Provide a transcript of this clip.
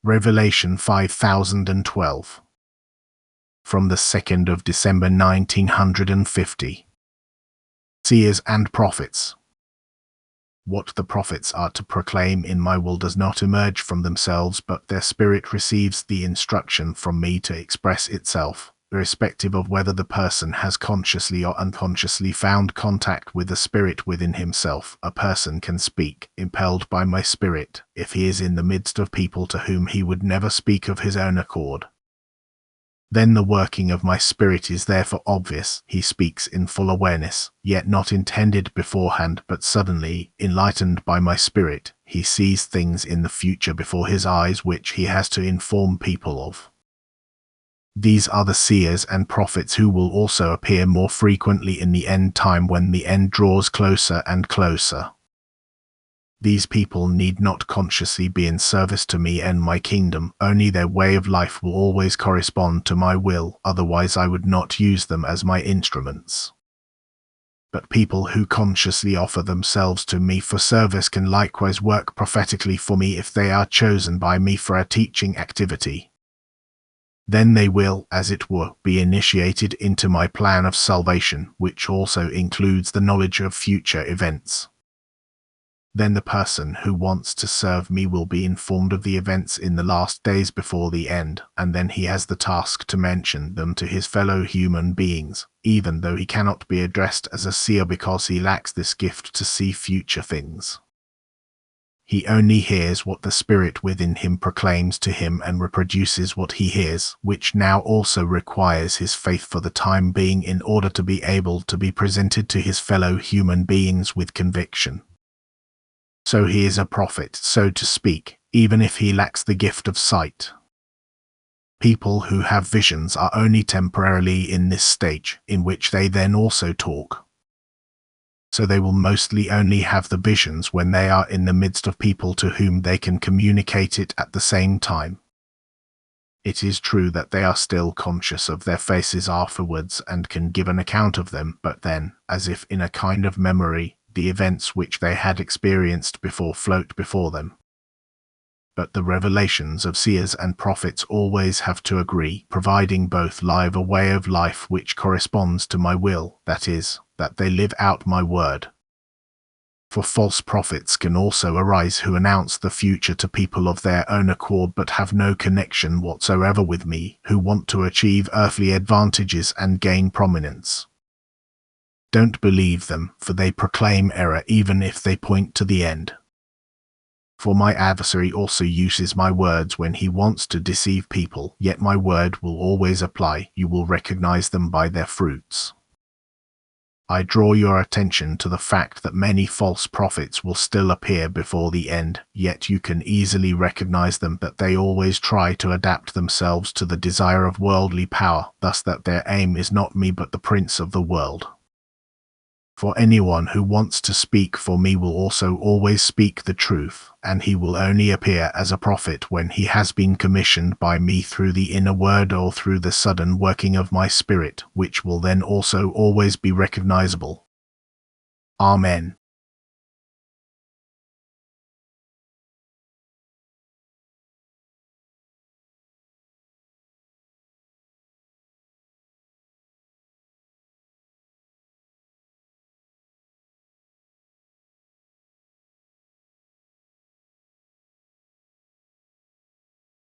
Revelation 5012. From the 2nd of December 1950. Seers and Prophets. What the prophets are to proclaim in my will does not emerge from themselves, but their spirit receives the instruction from me to express itself, irrespective of whether the person has consciously or unconsciously found contact with the spirit within himself. A person can speak, impelled by my spirit, if he is in the midst of people to whom he would never speak of his own accord. Then the working of my spirit is therefore obvious. He speaks in full awareness, yet not intended beforehand, but suddenly, enlightened by my spirit, he sees things in the future before his eyes which he has to inform people of. These are the seers and prophets who will also appear more frequently in the end time when the end draws closer and closer. These people need not consciously be in service to me and my kingdom, only their way of life will always correspond to my will, otherwise I would not use them as my instruments. But people who consciously offer themselves to me for service can likewise work prophetically for me if they are chosen by me for a teaching activity. Then they will, as it were, be initiated into my plan of salvation, which also includes the knowledge of future events. Then the person who wants to serve me will be informed of the events in the last days before the end, and then he has the task to mention them to his fellow human beings, even though he cannot be addressed as a seer because he lacks this gift to see future things. He only hears what the spirit within him proclaims to him and reproduces what he hears, which now also requires his faith for the time being in order to be able to be presented to his fellow human beings with conviction. So he is a prophet, so to speak, even if he lacks the gift of sight. People who have visions are only temporarily in this stage, in which they then also talk. So they will mostly only have the visions when they are in the midst of people to whom they can communicate it at the same time. It is true that they are still conscious of their faces afterwards and can give an account of them, but then, as if in a kind of memory, the events which they had experienced before float before them. But the revelations of seers and prophets always have to agree, providing both live a way of life which corresponds to my will, that is, that they live out my word. For false prophets can also arise who announce the future to people of their own accord but have no connection whatsoever with me, who want to achieve earthly advantages and gain prominence. Don't believe them, for they proclaim error even if they point to the end. For my adversary also uses my words when he wants to deceive people, yet my word will always apply. You will recognize them by their fruits. I draw your attention to the fact that many false prophets will still appear before the end, yet you can easily recognize them, that they always try to adapt themselves to the desire of worldly power, thus that their aim is not me but the prince of the world. For anyone who wants to speak for me will also always speak the truth, and he will only appear as a prophet when he has been commissioned by me through the inner word or through the sudden working of my spirit, which will then also always be recognizable. Amen.